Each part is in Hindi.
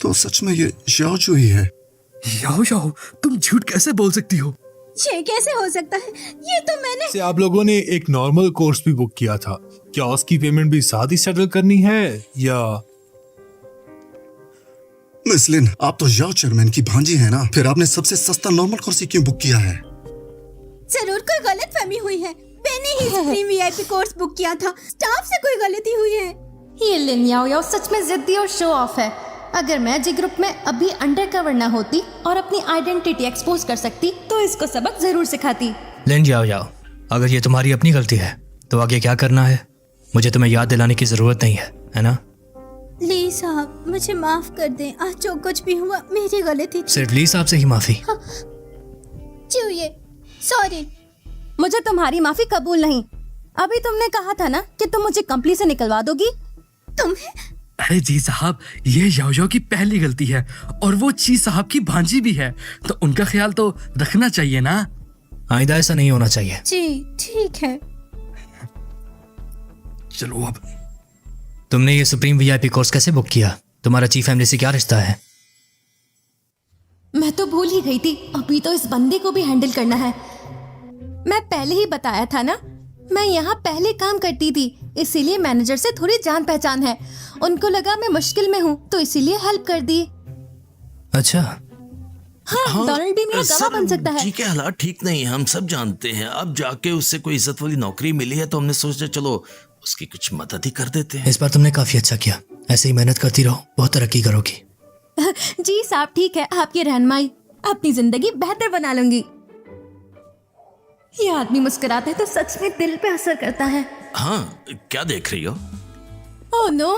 तो सच में ये याओ जुई है? याओ याओ, तुम झूठ कैसे बोल सकती हो? ये कैसे हो सकता है? ये तो मैंने से आप लोगों ने एक नॉर्मल कोर्स भी बुक किया था, क्या उसकी पेमेंट भी साथ ही सेटल करनी है या? मिस लिन, आप तो याओ चेयरमैन की भांजी है ना, फिर आपने सबसे सस्ता नॉर्मल कोर्स ही क्यों बुक किया है? जरूर कोई गलतफहमी हुई है। मैंने ही सुप्रीम वीआईपी कोर्स बुक किया था, स्टाफ से कोई गलती हुई है। ये लिन याओ याओ सच में जिद्दी और शो ऑफ है। अगर मैं जी ग्रुप में अभी अंडरकवर ना होती और अपनी आइडेंटिटी एक्सपोज कर सकती तो इसको सबक जरूर सिखाती। लेन जाओ जाओ, अगर ये तुम्हारी अपनी गलती है तो आगे क्या करना है मुझे तुम्हें याद दिलाने की जरूरत नहीं है ना? ली साहब, मुझे माफ कर दें, आज जो कुछ भी हुआ मेरी गलती थी। सिर्फ ली साहब से ही माफी? चुए, सॉरी। मुझे तुम्हारी माफी कबूल नहीं। अभी तुमने कहा था ना कि तुम मुझे कंपनी से निकलवा दोगी। तुम्हें? अरे जी साहब, ये याओ याओ की पहली गलती है और वो ची साहब की भांजी भी है, तो उनका ख्याल तो रखना चाहिए ना। आइंदा ऐसा नहीं होना चाहिए। जी ठीक है। चलो अब, तुमने ये सुप्रीम वीआईपी कोर्स कैसे बुक किया? तुम्हारा चीफ फैमिली से क्या रिश्ता है? मैं तो भूल ही गई थी, अभी तो इस बंदे को भी हैंडल करना है। मैं पहले ही बताया था ना, मैं यहाँ पहले काम करती थी, इसीलिए मैनेजर से थोड़ी जान पहचान है। उनको लगा मैं मुश्किल में हूँ तो इसीलिए हेल्प कर दी। अच्छा। हाँ, डोनाल्ड भी मेरा गवाह बन सकता है। जी के हालात ठीक नहीं है, हम सब जानते हैं। अब जाके उससे कोई इज्जत वाली नौकरी मिली है तो हमने सोचा चलो उसकी कुछ मदद ही कर देते हैं। इस बार तुमने काफी अच्छा किया, ऐसे ही मेहनत करती रहो, बहुत तरक्की करोगी। जी साहब ठीक है, आपकी रहनुमाई अपनी जिंदगी बेहतर बना लूंगी। ये आदमी मुस्कुराता है तो सच में दिल पे असर करता है। हाँ, क्या देख रही हो? ओह नो,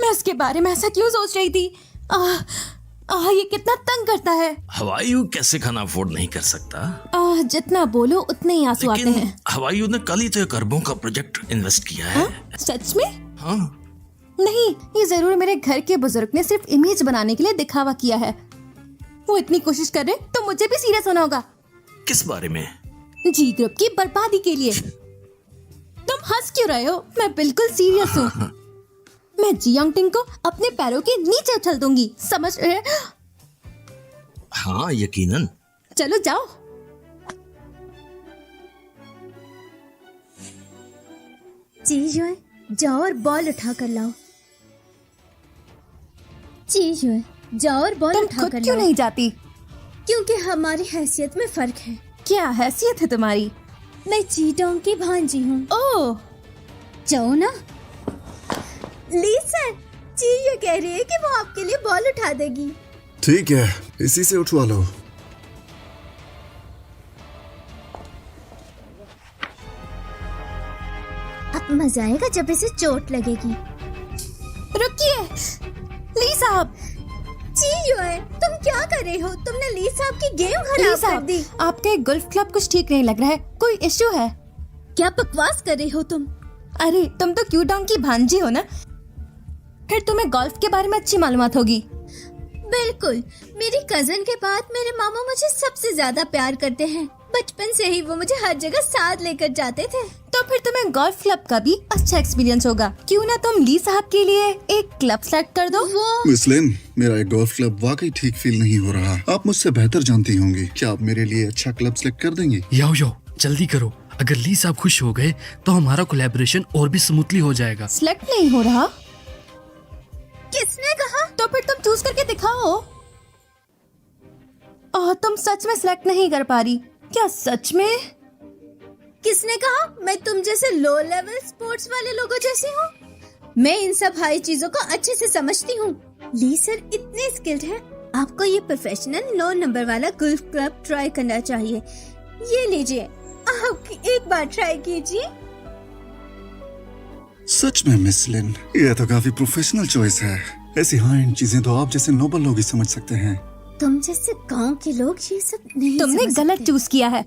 मैं उसके बारे में ऐसा क्यों सोच रही थी? ये कितना तंग करता है। हवाईयू कैसे खाना अफोर्ड नहीं कर सकता? जितना बोलो उतने ही आंसू आते हैं। हवाईयू ने कल ही तो एक अरबों का प्रोजेक्ट इन्वेस्ट किया है। सच में? हाँ। नहीं, ये जरूर मेरे घर के बुजुर्ग ने सिर्फ इमेज बनाने के लिए दिखावा किया है। वो इतनी कोशिश कर रहे तो मुझे भी सीरियस होना होगा। किस बारे में? जी ग्रुप की बर्बादी के लिए। तुम हंस क्यों रहे हो? मैं बिल्कुल सीरियस हूँ। मैं जियांगटिंग को अपने पैरों के नीचे उछल दूंगी, समझ रहे? हाँ यकीनन। चलो जाओ। जी जाओ और बॉल उठा कर लाओ। जी जाओ और बॉल तुम उठा खुद कर क्यों लाओ। नहीं जाती? क्योंकि हमारी हैसियत में फर्क है। क्या हैसियत है तुम्हारी? मैं चीटोंग की भांजी हूँ। ओह, जाओ ना। लीसन, जी ये कह रही है कि वो आपके लिए बॉल उठा देगी। ठीक है, इसी से उठवा लो। अब मजा आएगा जब इसे चोट लगेगी। रुकिए ली साहब। तुम क्या कर रहे हो? तुमने ली साहब की गेम ली खराब कर साहब, दी। आपका एक गोल्फ क्लब कुछ ठीक नहीं लग रहा है, कोई इश्यू है? क्या बकवास कर रही हो तुम? अरे तुम तो क्यूटॉन्ग की भांजी हो ना, फिर तुम्हें गोल्फ के बारे में अच्छी मालूमात होगी। बिल्कुल, मेरी कजन के बाद मेरे मामा मुझे सबसे ज्यादा प्यार करते हैं। बचपन से ही वो मुझे हर जगह साथ लेकर जाते थे। तो फिर तुम्हें गोल्फ क्लब का भी अच्छा एक्सपीरियंस होगा। क्यों ना तुम ली साहब के लिए एक क्लब सेलेक्ट कर दो। वो मिस लिन, मेरा एक गोल्फ क्लब वाकई ठीक फील नहीं हो रहा। आप मुझसे बेहतर जानती होंगी, क्या आप मेरे लिए अच्छा क्लब सेलेक्ट कर देंगी? याओ याओ, जल्दी करो, अगर ली साहब खुश हो गए तो हमारा कोलैबोरेशन और भी स्मूथली हो जाएगा। सिलेक्ट नहीं हो रहा? किसने कहा? तो फिर तुम चूज करके दिखाओ। तुम सच में सिलेक्ट नहीं कर पा रही क्या? सच में? किसने कहा? मैं तुम जैसे लो लेवल स्पोर्ट्स वाले लोगों जैसी हूँ? मैं इन सब हाई चीजों को अच्छे से समझती हूँ। ली सर इतने स्किल्ड है, आपको ये प्रोफेशनल 9 नंबर वाला गोल्फ क्लब ट्राई करना चाहिए। ये लीजिए, आप एक बार ट्राई कीजिए। सच में मिस लिन, ये तो काफी प्रोफेशनल चॉइस है। ऐसी हाई एंड चीजें तो आप जैसे नोबल लोग ही समझ सकते हैं। तुम जैसे गांव के लोग ये सब नहीं तुमने समझ गलत सकते। चूज किया है।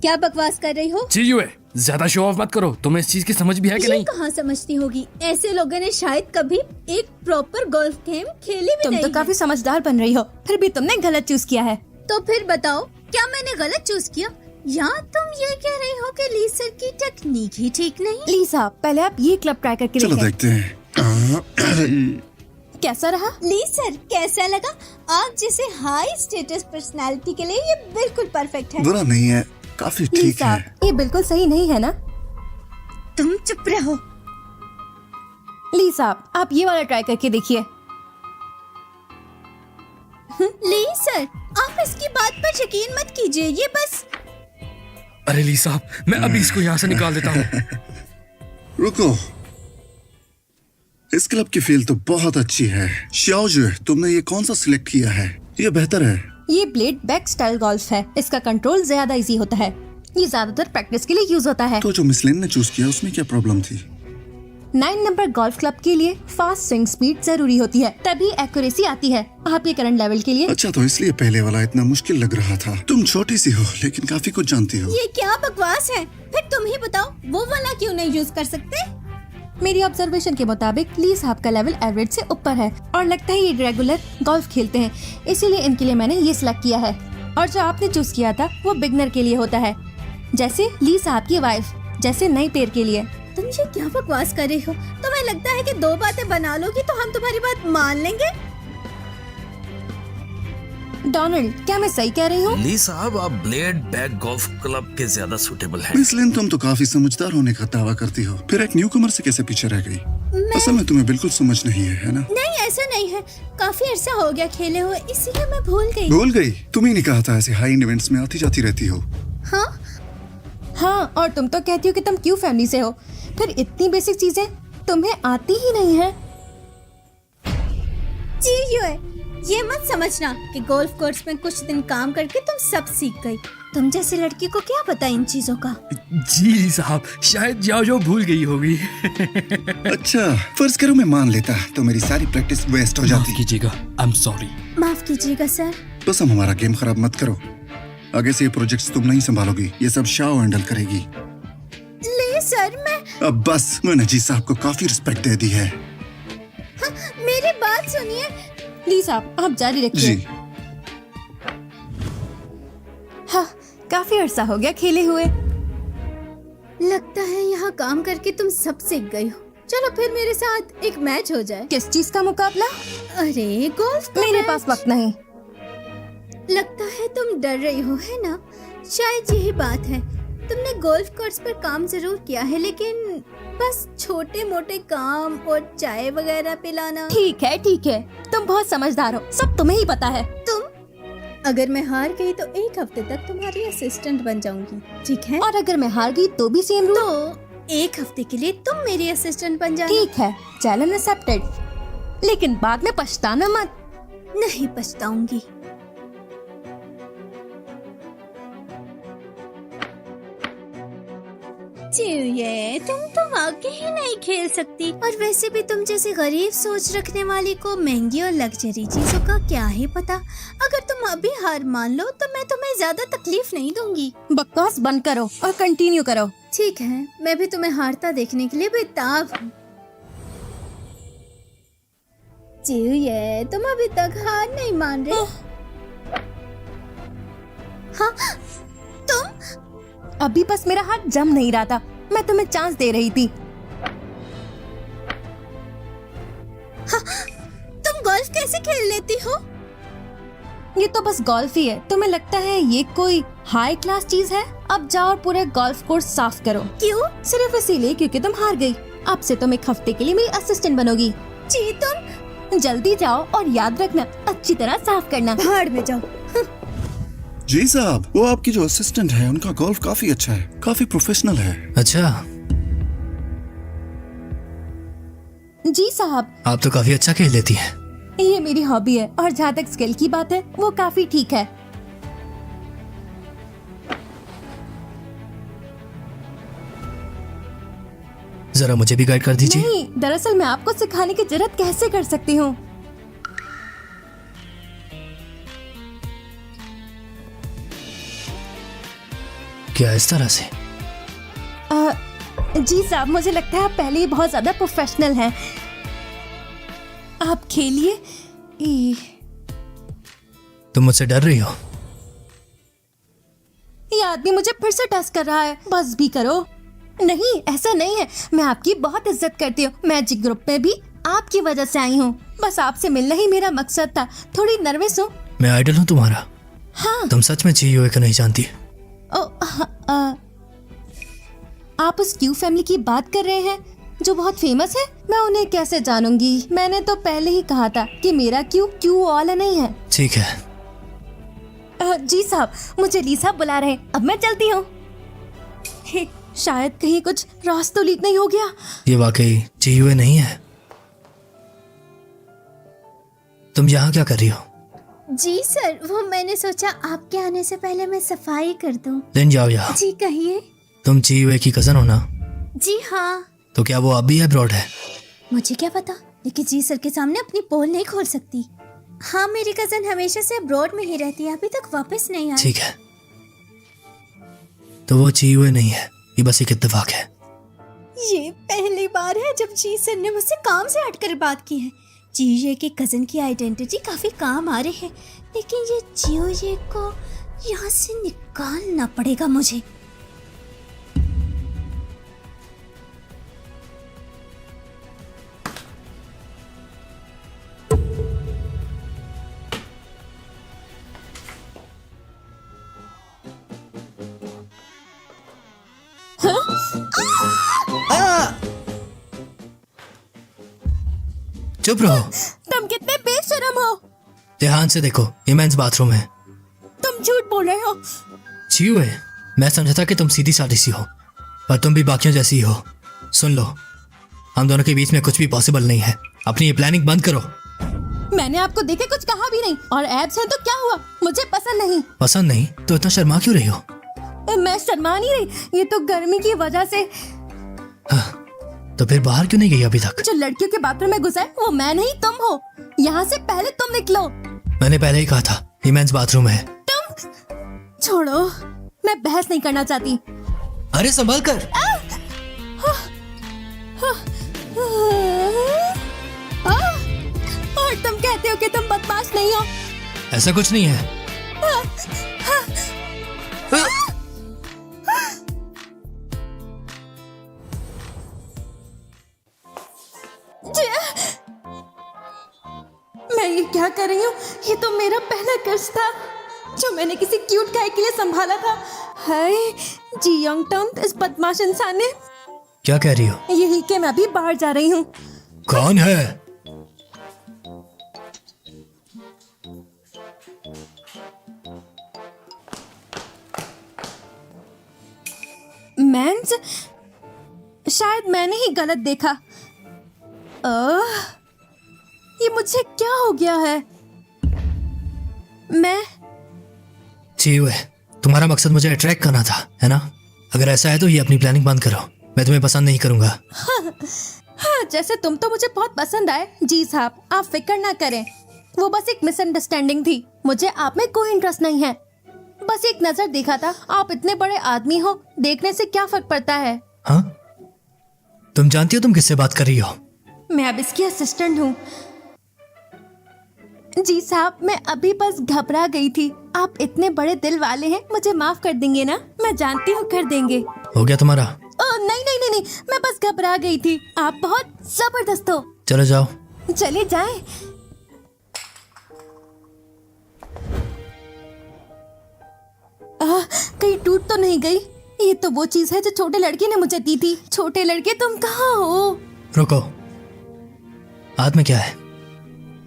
क्या बकवास कर रही हो? जी यूए, ज्यादा शो ऑफ मत करो, तुम्हें इस चीज की समझ भी है कि ये नहीं? कहाँ समझती होगी? ऐसे लोगों ने शायद कभी एक प्रॉपर गोल्फ गेम खेली भी तुम नहीं तो है। काफी समझदार बन रही हो, फिर भी तुमने गलत चूज किया है। तो फिर बताओ, क्या मैंने गलत चूज किया या तुम ये कह रही हो कि ली सर की टेक्निक ही ठीक नहीं? ली साहब, पहले आप ये क्लब ट्राई करके चलो देखें। देखते हैं। कैसा रहा? ली सर, कैसा लगा? आप जैसे हाई स्टेटस पर्सनालिटी के लिए ये बिल्कुल परफेक्ट है। बुरा नहीं है, काफी ली ठीक है। साहब, ये बिल्कुल सही नहीं है ना? तुम चुप रहो। ली साहब, आप ये वाला ट्राई करके देखिए। ली सर, आप इसकी बात पर यकीन मत कीजिए, ये बस। अरे ली साहब, मैं अभी इसको यहाँ से निकाल देता हूँ। रुको, इस क्लब की फील तो बहुत अच्छी है। शाओजू, तुमने ये कौन सा सिलेक्ट किया है? ये बेहतर है। ये ब्लेड बैक स्टाइल गोल्फ है। इसका कंट्रोल ज्यादा इजी होता है। ये ज्यादातर प्रैक्टिस के लिए यूज होता है। तो जो मिसलिन ने चूज किया उसमें क्या प्रॉब्लम थी? 9 नंबर गोल्फ क्लब के लिए फास्ट स्विंग स्पीड जरूरी होती है, तभी एक्यूरेसी आती है आपके करंट लेवल के लिए। अच्छा, तो इसलिए पहले वाला इतना मुश्किल लग रहा था। तुम छोटी सी हो लेकिन काफी कुछ जानती हो। ये क्या बकवास है? फिर तुम ही बताओ, वो वाला क्यों नहीं यूज कर सकते? मेरी ऑब्जर्वेशन के मुताबिक ली साहब का लेवल एवरेज से ऊपर है और लगता है ये रेगुलर गोल्फ खेलते हैं, इसीलिए इनके लिए मैंने ये सिलेक्ट किया है। और जो आपने चूज किया था वो बिगनर के लिए होता है, जैसे ली साहब की वाइफ, जैसे नई पेयर के लिए। तुम ये क्या बकवास कर रही हो? तुम्हें लगता है कि 2 बातें बना लोगी तो हम तुम्हारी बात मान लेंगे? डोनाल्ड, क्या मैं सही कह रही हूँ? ली साहब, आप ब्लेड बैक गोल्फ क्लब के ज्यादा सूटेबल हैं। मिसलिन, तुम तो काफी समझदार होने का दावा करती हो, फिर एक न्यूकमर से कैसे पीछे रह गई? असल में तुम्हें बिल्कुल समझ नहीं है ना? नहीं, ऐसा नहीं है। काफी अरसा हो गया खेले हुए, इसीलिए मैं भूल गई। भूल गई? तुम ही नहीं कहा था ऐसे हाई इवेंट्स में आती जाती रहती हो। हाँ, और तुम तो कहती हो कि तुम क्यों फैमिली से हो, फिर इतनी बेसिक चीजें तुम्हें आती ही नहीं है। ये मत समझना कि गोल्फ कोर्स में कुछ दिन काम करके तुम सब सीख गई। तुम जैसी लड़की को क्या पता इन चीजों का? जी ली साहब, शायद जाओ भूल गई होगी। अच्छा, फर्ज करो मैं मान लेता तो मेरी सारी प्रैक्टिस वेस्ट हो माफ जाती। कीजिएगा, आई एम सॉरी। माफ कीजिएगा सर। बस हम हमारा गेम खराब मत करो। आगे से ये प्रोजेक्ट्स तुम नहीं संभालोगी, ये सब शाओ हैंडल करेगी। ले सर, मैं अब बस, मैंने जी साहब को काफी रिस्पेक्ट दे दी है। मेरी बात सुनिए। ली साहब, आप जारी रखिए। जी। हाँ, काफी अरसा हो गया खेले हुए। लगता है यहाँ काम करके तुम सब सीख गई हो। चलो फिर मेरे साथ एक मैच हो जाए। किस चीज का मुकाबला? अरे गोल्फ का मेरे मैच। पास वक्त नहीं। लगता है तुम डर रही हो, है ना? शायद यही बात है। तुमने गोल्फ कोर्स पर काम जरूर किया है, लेकिन बस छोटे मोटे काम और चाय वगैरह पिलाना। ठीक है, तुम बहुत समझदार हो, सब तुम्हें ही पता है। अगर मैं हार गई तो 1 हफ्ते तक तुम्हारी असिस्टेंट बन जाऊंगी, ठीक है? और अगर मैं हार गई तो भी सेम रूल? तो 1 हफ्ते के लिए तुम मेरी असिस्टेंट बन जाना। ठीक है, चैलेंज एक्सेप्टेड, लेकिन बाद में पछताना मत। नहीं पछताऊंगी। ये तुम तो वाकई ही नहीं खेल सकती। और वैसे भी तुम जैसी गरीब सोच रखने वाली को महंगी और लग्जरी चीजों का क्या ही पता। अगर तुम अभी हार मान लो तो मैं तुम्हें ज्यादा तकलीफ नहीं दूंगी। बकवास बंद करो और कंटिन्यू करो। ठीक है, मैं भी तुम्हें हारता देखने के लिए बेताब हूँ। ये तुम अभी तक हार नहीं मान रहे। हाँ, तुम अभी बस मेरा हाथ जम नहीं रहा था, मैं तुम्हें चांस दे रही थी। हाँ, तुम गोल्फ कैसे खेल लेती हो? ये तो बस गोल्फ ही है, तुम्हें लगता है ये कोई हाई क्लास चीज है? अब जाओ और पूरे गोल्फ कोर्स साफ करो। क्यों? सिर्फ इसीलिए क्योंकि तुम हार गई। अब से तुम 1 हफ्ते के लिए मेरी असिस्टेंट बनोगी। जी तुम जल्दी जाओ और याद रखना, अच्छी तरह साफ करना। भाड़ में जाओ। जी साहब, वो आपकी जो असिस्टेंट है उनका गोल्फ काफी अच्छा है, काफी प्रोफेशनल है। अच्छा, जी साहब, आप तो काफी अच्छा खेल लेती हैं। ये मेरी हॉबी है और जहाँ तक स्किल की बात है वो काफी ठीक है। जरा मुझे भी गाइड कर दीजिए। नहीं, दरअसल मैं आपको सिखाने की जरूरत कैसे कर सकती हूँ? क्या इस तरह से? जी साहब, मुझे लगता है आप पहले ही बहुत ज्यादा प्रोफेशनल हैं। आप खेलिए। तुम मुझसे डर रही हो? ये आदमी मुझे फिर से टच कर रहा है, बस भी करो। नहीं, ऐसा नहीं है, मैं आपकी बहुत इज्जत करती हूँ। मैजिक ग्रुप में भी आपकी वजह से आई हूँ। बस आपसे मिलना ही मेरा मकसद था। थोड़ी नर्वस हूँ। मैं आइडल हूँ तुम्हारा। हाँ। तुम सच में जीयूए को नहीं जानती? आप उस क्यू फैमिली की बात कर रहे हैं जो बहुत फेमस है? मैं उन्हें कैसे जानूंगी? मैंने तो पहले ही कहा था कि मेरा क्यू वाला नहीं है। ठीक है। जी साहब, मुझे ली साहब बुला रहे हैं, अब मैं चलती हूँ। शायद कहीं कुछ रास्ता तो लीक नहीं हो गया। ये वाकई जीयूए नहीं है। तुम यहाँ क्या कर रही हो? जी सर, वो मैंने सोचा आपके आने से पहले मैं सफाई कर दूं। दिन जाओ यहाँ। जी कहिए। तुम जीयूए की कजन हो ना? जी हाँ। तो क्या वो अभी अब्रॉड है? मुझे क्या पता, लेकिन जी सर के सामने अपनी पोल नहीं खोल सकती। हाँ, मेरी कजन हमेशा से अब्रॉड में ही रहती है, अभी तक वापस नहीं आई। ठीक है, तो वो जीयूए नहीं है, ये बस एक इत्तेफाक है। ये पहली बार है जब जी सर ने मुझसे काम से हटकर बात की है। जीयूए के कजन की आइडेंटिटी काफी काम आ रही है, लेकिन ये जीयूए को यहाँ से निकालना पड़ेगा मुझे। चुप रहो। तुम कितने बेशरम हो। ध्यान से देखो, ये मेंस बाथरूम है। तुम झूठ बोल रहे हो। जीयूए, मैं समझा था कि तुम सीधी सादी सी हो, पर तुम भी बाकियों जैसी हो। सुन लो, हम दोनों के बीच में कुछ भी पॉसिबल नहीं है। अपनी ये प्लानिंग बंद करो। मैंने आपको देखे कुछ कहा भी नहीं, और एब्स हैं तो क्या हुआ? मुझे पसंद नहीं। पसंद नहीं तो इतना शर्मा क्यों रही हो? मैं शर्मा नहीं रही, ये तो गर्मी की वजह से। तो फिर बाहर क्यों नहीं गई अभी तक? जो लड़कियों के बाथरूम में घुसा है वो मैं नहीं, तुम हो। यहाँ से पहले तुम निकलो। मैंने पहले ही कहा था, ये मेंस बाथरूम है। तुम छोड़ो, मैं बहस नहीं करना चाहती। अरे संभल कर। और तुम कहते हो कि तुम बदमाश नहीं हो। ऐसा कुछ नहीं है। मैं ये क्या कर रही हूँ? ये तो मेरा पहला कर्ज था जो मैंने किसी क्यूट गाय के लिए संभाला था। हाय, जी योंग टंग इस बदमाश इंसान ने। क्या कह रही हो? यही कि मैं अभी बाहर जा रही हूँ। कौन है? मेंस, शायद मैंने ही गलत देखा। ये मुझे क्या हो गया है? मैं जीयूए, तुम्हारा मकसद मुझे अट्रैक्ट करना था, है ना? अगर ऐसा है तो ये अपनी प्लानिंग बंद करो। मैं तुम्हें पसंद नहीं करूंगा। हाँ, जैसे तुम तो मुझे बहुत पसंद आए। जी साहब, आप फिक्र ना करें, वो बस एक मिसअंडरस्टैंडिंग थी। मुझे आप में कोई इंटरेस्ट नहीं है, बस एक नजर देखा था। आप इतने बड़े आदमी हो, देखने से क्या फर्क पड़ता है? हाँ, तुम जानती हो तुम किससे बात कर रही हो? मैं अब इसकी असिस्टेंट हूँ। जी साहब, मैं अभी बस घबरा गई थी। आप इतने बड़े दिल वाले हैं, मुझे माफ कर देंगे ना? मैं जानती हूँ कर देंगे। हो गया तुम्हारा? नहीं नहीं नहीं नहीं, मैं बस घबरा गई थी। आप बहुत जबरदस्त हो। चलो जाओ। चले जाएं। कहीं टूट तो नहीं गई? ये तो वो चीज है जो छोटे लड़के ने मुझे दी थी। छोटे लड़के, तुम कहाँ हो? रुको, हाथ में क्या है?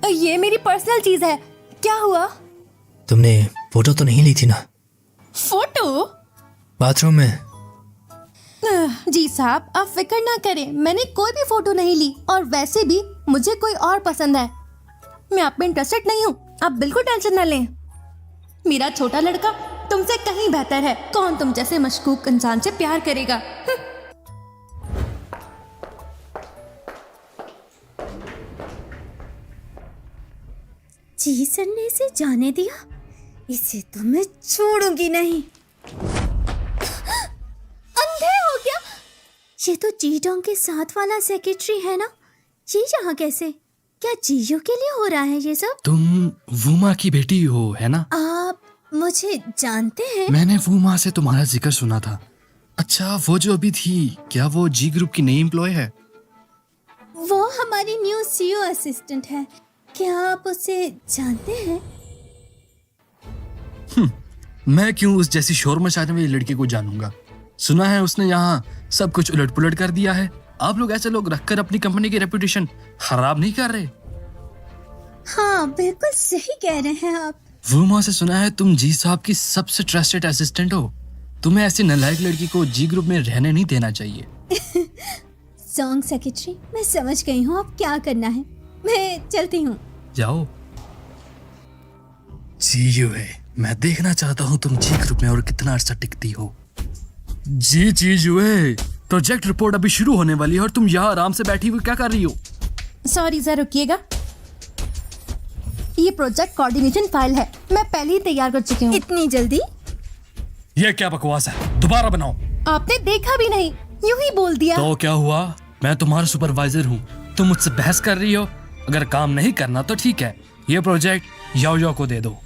ये मेरी पर्सनल चीज है। क्या हुआ? तुमने फोटो तो नहीं ली थी ना? फोटो? बाथरूम में। जी साहब, आप फिक्र ना करें, मैंने कोई भी फोटो नहीं ली। और वैसे भी मुझे कोई और पसंद है। मैं आप में इंटरेस्टेड नहीं हूँ, आप बिल्कुल टेंशन ना लें। मेरा छोटा लड़का तुमसे कहीं बेहतर है। कौन तुम जैसे मशकूक इंसान से प्यार करेगा? जी सर ने इसे जाने दिया, इसे तो मैं छोड़ूंगी नहीं। अंधे हो गया। ये तो जीडोंग के साथ वाला सेक्रेटरी है ना? ये यहाँ कैसे? क्या जीयू के लिए हो रहा है ये सब? तुम वूमा की बेटी हो, है ना? आप मुझे जानते हैं? मैंने वूमा से तुम्हारा जिक्र सुना था। अच्छा, वो जो अभी थी, क्या वो जी ग्रुप की नई एम्प्लॉय है? वो हमारी न्यू सीईओ असिस्टेंट है। क्या आप उसे जानते हैं? मैं क्यों उस जैसी शोर मचाने वाली लड़की को जानूंगा? सुना है उसने यहाँ सब कुछ उलट पुलट कर दिया है। आप लोग ऐसे लोग रखकर अपनी कंपनी की रेपुटेशन खराब नहीं कर रहे? हाँ, बिल्कुल सही कह रहे हैं आप। वो वहां से सुना है तुम जी साहब की सबसे ट्रस्टेड असिस्टेंट हो। तुम्हें ऐसी नालायक लड़की को जी ग्रुप में रहने नहीं देना चाहिए। सॉन्ग सेक्रेटरी, मैं समझ गई हूँ अब क्या करना है। मैं चलती हूँ। जाओ। जी है, मैं देखना चाहता हूँ तुम जी ग्रुप में और कितना अर्सा टिकती हो। जी है, प्रोजेक्ट रिपोर्ट अभी शुरू होने वाली है और तुम यहाँ आराम से बैठी हुई क्या कर रही हो? सॉरी सर, रुकिएगा। ये प्रोजेक्ट कोऑर्डिनेशन फाइल है, मैं पहले ही तैयार कर चुकी हूँ। इतनी जल्दी? ये क्या बकवास है? दोबारा बनाओ। आपने देखा भी नहीं, यूं ही बोल दिया। तो क्या हुआ? मैं तुम्हारा सुपरवाइजर हूँ, तुम मुझसे बहस कर रही हो। अगर काम नहीं करना तो ठीक है, ये प्रोजेक्ट याओ को दे दो।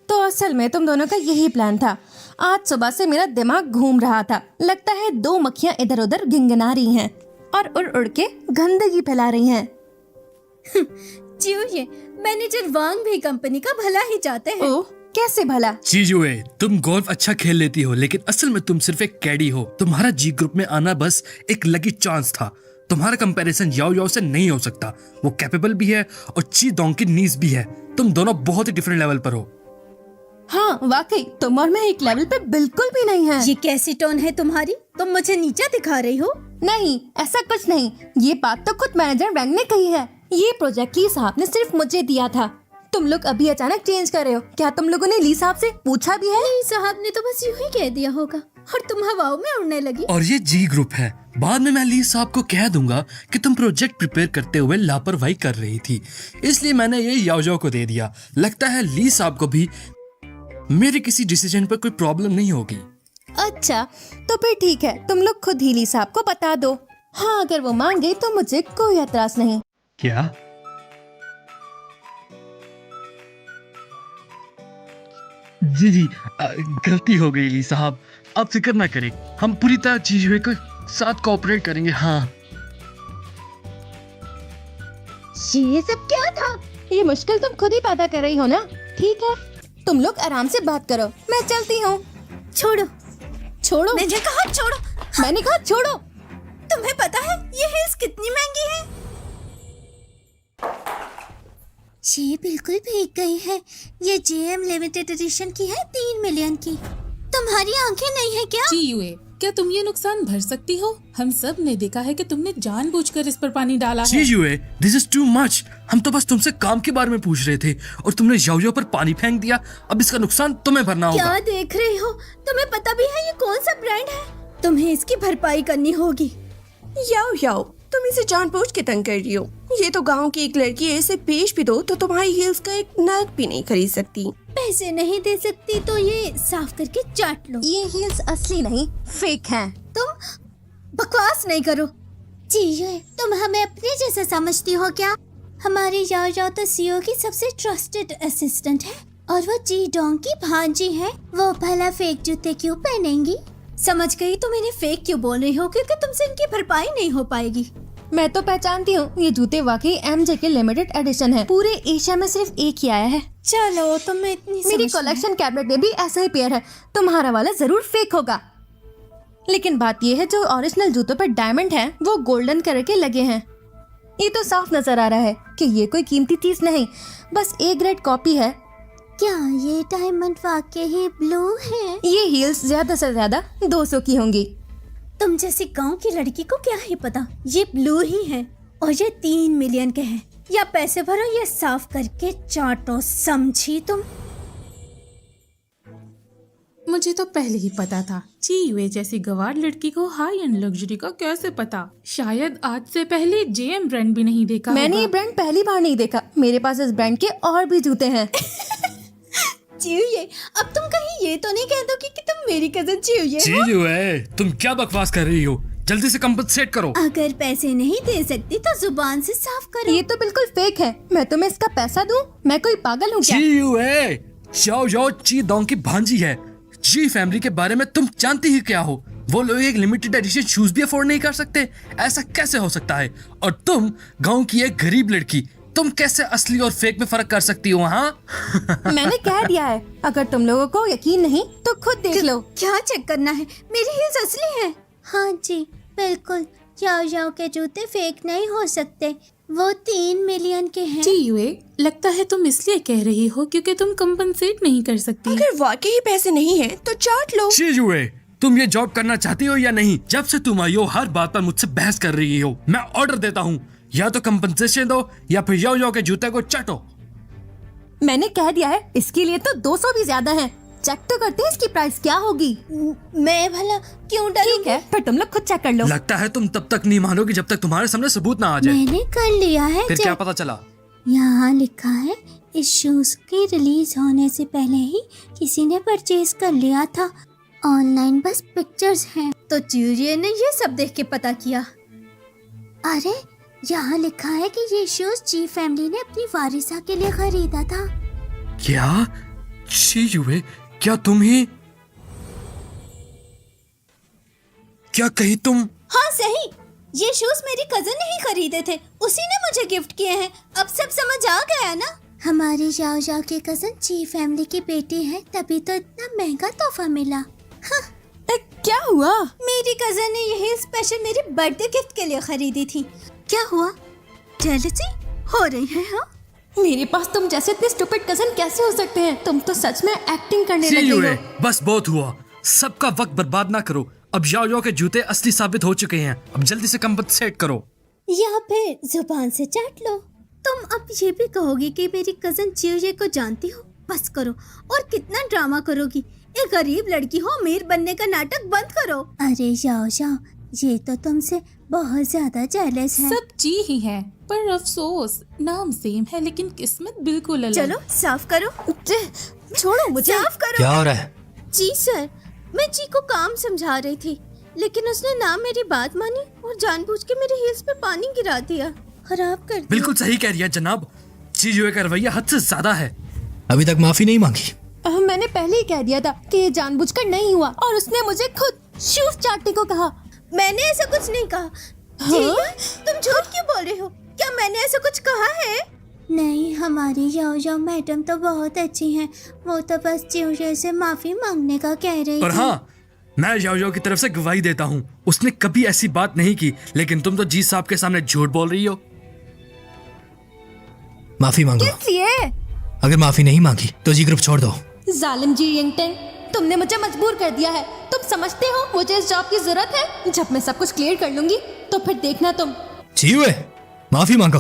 तो असल में तुम दोनों का यही प्लान था। आज सुबह से मेरा दिमाग घूम रहा था। लगता है दो मक्खियां इधर उधर गिनगिना रही हैं और उड़ उड़ के गंदगी फैला रही हैं। ये मैनेजर वांग भी कंपनी का भला ही चाहते हैं। ओह, कैसे भला? चीजुए, तुम गोल्फ अच्छा खेल लेती हो, लेकिन असल में तुम सिर्फ एक कैडी हो। तुम्हारा जी ग्रुप में आना बस एक लकी चांस था। तुम्हारा कंपैरिजन याओ से नहीं हो सकता। वो कैपेबल भी है और ची डोंग की नीज भी है। तुम दोनों बहुत ही डिफरेंट लेवल पर हो। हाँ वाकई, तुम और मैं एक लेवल पे बिल्कुल भी नहीं है। ये कैसी टोन है तुम्हारी? तुम मुझे नीचा दिखा रही हो? नहीं, ऐसा कुछ नहीं। ये बात तो खुद मैनेजर वैंग ने कही है। ये प्रोजेक्ट ली साहब ने सिर्फ मुझे दिया था। तुम लोग अभी अचानक चेंज कर रहे हो। क्या तुम लोगों ने ली साहब से पूछा भी है? ली साहब ने तो बस यूं ही कह दिया होगा और तुम हवाओं में उड़ने लगी। और ये जी ग्रुप है। बाद में मैं ली साहब को कह दूंगा कि तुम प्रोजेक्ट प्रिपेयर करते हुए लापरवाही कर रही थी, इसलिए मैंने ये याओ को दे दिया। लगता है ली साहब को भी मेरे किसी डिसीजन पर कोई प्रॉब्लम नहीं होगी। अच्छा, तो फिर ठीक है, तुम लोग खुद ही ली साहब को बता दो। हाँ, अगर वो मांगे तो मुझे कोई एतराज नहीं। क्या? जी गलती हो गई ली साहब, आप फिक्र ना करें, हम पूरी तरह चीजों के साथ कोऑपरेट करेंगे। हाँ। ये सब क्या था? ये मुश्किल तुम खुद ही पैदा कर रही हो ना। ठीक है, तुम लोग आराम से बात करो, मैं चलती हूँ। छोड़ो। छोड़ो? मैंने कहा छोड़ो। मैंने कहा छोड़ो। तुम्हें पता है ये हिल्स कितनी महंगी है? ये बिल्कुल भीग गई है। ये जेएम लिमिटेड एडिशन की है, 3 मिलियन की। तुम्हारी आंखें नहीं है क्या? जीयूए, क्या तुम ये नुकसान भर सकती हो? हम सब ने देखा है कि तुमने जानबूझकर इस पर पानी डाला है। जीजुए, दिस इज टू मच। हम तो बस तुमसे काम के बारे में पूछ रहे थे और तुमने याओ पर पानी फेंक दिया। अब इसका नुकसान तुम्हें भरना होगा। क्या देख रही हो? तुम्हें पता भी है ये कौन सा ब्रांड है? तुम्हें इसकी भरपाई करनी होगी। याओ, तुम इसे जानबूझ के तंग कर रही हो। ये तो गांव की एक लड़की है, इसे बेच भी दो तो तुम्हारी हील्स का एक नग भी नहीं खरीद सकती। पैसे नहीं दे सकती तो ये साफ करके चाट लो। ये हील्स असली नहीं, फेक हैं। तुम बकवास नहीं करो। जी, तुम हमें अपने जैसा समझती हो क्या? हमारी याओ तो सीईओ की सबसे ट्रस्टेड असिस्टेंट है और वो जी डोंग की भांजी है। वो भला फेक जूते क्यों पहनेंगी? समझ गई तुम इन्हें फेक क्यों बोल रही हो, क्योंकि तुमसे इनकी भरपाई नहीं हो पाएगी। मैं तो पहचानती हूँ, ये जूते वाकई एमजे के लिमिटेड एडिशन है। पूरे एशिया में सिर्फ एक ही आया है। चलो, तुम्हें इतनी मेरी समझ कलेक्शन कैबिनेट में भी ऐसा ही पेयर है। तुम्हारा वाला जरूर फेक होगा। लेकिन बात ये है, जो ओरिजिनल जूतों पर डायमंड है वो गोल्डन कलर के लगे हैं। ये तो साफ नजर आ रहा है कि ये कोई कीमती चीज नहीं, बस ए ग्रेड कॉपी है। क्या ये डायमंड वाकई ही ब्लू है? ये हील्स ज्यादा से ज्यादा 200 की होंगी। तुम जैसी गांव की लड़की को क्या ही पता, ये ब्लू ही है और ये 3 मिलियन के हैं। या पैसे भरो या साफ करके चाटो, समझी तुम? मुझे तो पहले ही पता था। जीयूए जैसी गवार लड़की को हाई एंड लग्जरी का कैसे पता? शायद आज से पहले जेएम ब्रांड भी नहीं देखा मैंने ये होगा। ब्रांड पहली बार नहीं देखा। मेरे पास इस ब्रांड के और भी जूते हैं। चिड़िए, अब तुम कहीं ये तो नहीं कह दो कि तुम मेरी कजन चिड़िए हो? जीजुए, तुम क्या बकवास कर रही हो? जल्दी से कंपनसेट करो। अगर पैसे नहीं दे सकती तो जुबान से साफ करो। ये तो बिल्कुल फेक है। मैं तुम्हें इसका पैसा दूं? मैं कोई पागल हूँ क्या? जीजुए, याओ ची डोंग की भांजी है। जी फैमिली के बारे में तुम जानती ही क्या हो? वो लोग एक लिमिटेड एडिशन शूज भी अफोर्ड नहीं कर सकते? ऐसा कैसे हो सकता है? और तुम गांव की एक गरीब लड़की, तुम कैसे असली और फेक में फर्क कर सकती हो? हाँ मैंने कह दिया है, अगर तुम लोगों को यकीन नहीं तो खुद देख लो। क्या चेक करना है? मेरी हील्स असली हैं। हाँ जी बिल्कुल, याओ याओ के जूते फेक नहीं हो सकते, वो 3 मिलियन के हैं। चीवे, लगता है तुम इसलिए कह रही हो क्योंकि तुम कंपनसेट नहीं कर सकती। अगर वाकई पैसे नहीं है तो चाट लो। चीजुए, तुम ये जॉब करना चाहती हो या नहीं? जब से तुम आई हो हर बात पर मुझसे बहस कर रही हो। मैं ऑर्डर देता हूँ, या तो कंपनसेशन दो या फिर याओ याओ के जूते को चाटो। मैंने कह दिया है, इसके लिए तो 200 भी ज्यादा है। चेक तो करते हैं इसकी प्राइस क्या होगी। मैं भला क्यों डरूंगी? ठीक है, फिर तुम लोग खुद चेक कर लो। लगता है तुम तब तक नहीं मानोगी जब तक तुम्हारे सामने सबूत ना आ जाए। मैंने कर लिया है। फिर क्या पता चला? यहाँ लिखा है इस शूज के रिलीज होने से पहले ही किसी ने परचेज कर लिया था, ऑनलाइन बस पिक्चर्स हैं। तो चूरिये ने ये सब देख के पता किया। अरे यहाँ लिखा है कि ये शूज ची फैमिली ने अपनी वारिसा के लिए खरीदा था। क्या? चीजुए, क्या तुम ही? क्या कहीं तुम? हाँ सही, ये शूज मेरी कजन ने ही खरीदे थे, उसी ने मुझे गिफ्ट किए हैं। अब सब समझ आ गया ना? हमारी जाओ जाओ की कजन ची फैमिली की बेटी है, तभी तो इतना महंगा तोहफा मिला। हाँ, क्या हुआ? मेरी कजन ने यही स्पेशल मेरे बर्थडे गिफ्ट के लिए खरीदी थी। क्या हुआ? जेलसी हो रही है? हाँ, मेरे पास तुम जैसे इतने स्टूपिड कजन कैसे हो सकते हैं? तुम तो सच में एक्टिंग करने लगे चीजुए, हो। बस बहुत हुआ, सबका वक्त बर्बाद ना करो। अब याओ याओ के जूते असली साबित हो चुके हैं, अब जल्दी से कंपनसेट करो। या फिर जुबान से चाट लो। तुम अब ये भी कहोगी कि मेरी कजन चियोये को जानती हो? बस करो, और कितना ड्रामा करोगी? एक गरीब लड़की हो, अमीर बनने का नाटक बंद करो। अरे जाओ जाओ, ये तो तुमसे बहुत ज्यादा जेलस है। सब ची ही है, पर अफसोस नाम सेम है लेकिन किस्मत बिल्कुल अलग। चलो साफ करो। छोड़ो मुझे। साफ करो। क्या हो रहा है? जी सर, मैं जी को काम समझा रही थी, लेकिन उसने ना मेरी बात मानी और जानबूझ के मेरे हील्स पे पानी गिरा दिया, खराब कर दिया। बिल्कुल सही कह रही है जनाब, चीजुए का रवैया हद से ज्यादा है। अभी तक माफी नहीं मांगी? मैंने पहले ही कह दिया था कि ये जानबूझकर नहीं हुआ, और उसने मुझे खुद शूज चाटने को कहा। मैंने ऐसा कुछ नहीं कहा। हाँ? तुम झूठ क्यों बोल रहे हो? क्या मैंने ऐसा कुछ कहा है? नहीं, हमारी याओ याओ मैडम तो बहुत अच्छी हैं, वो तो बस चियोये से माफी मांगने का कह रही और थी। हाँ, मैं याओ याओ की तरफ से गवाही देता हूँ, उसने कभी ऐसी बात नहीं की, लेकिन तुम तो जी साहब के सामने झूठ बोल रही हो। माफी मांगो। इसलिए अगर माफी नहीं मांगी तो जी ग्रुप छोड़ दो। जालिम जी यंगटेन, तुमने मुझे मजबूर कर दिया है। तुम समझते हो मुझे इस जॉब की जरूरत है? जब मैं सब कुछ क्लियर कर लूंगी तो फिर देखना तुम। चीजुए, माफी मांगो।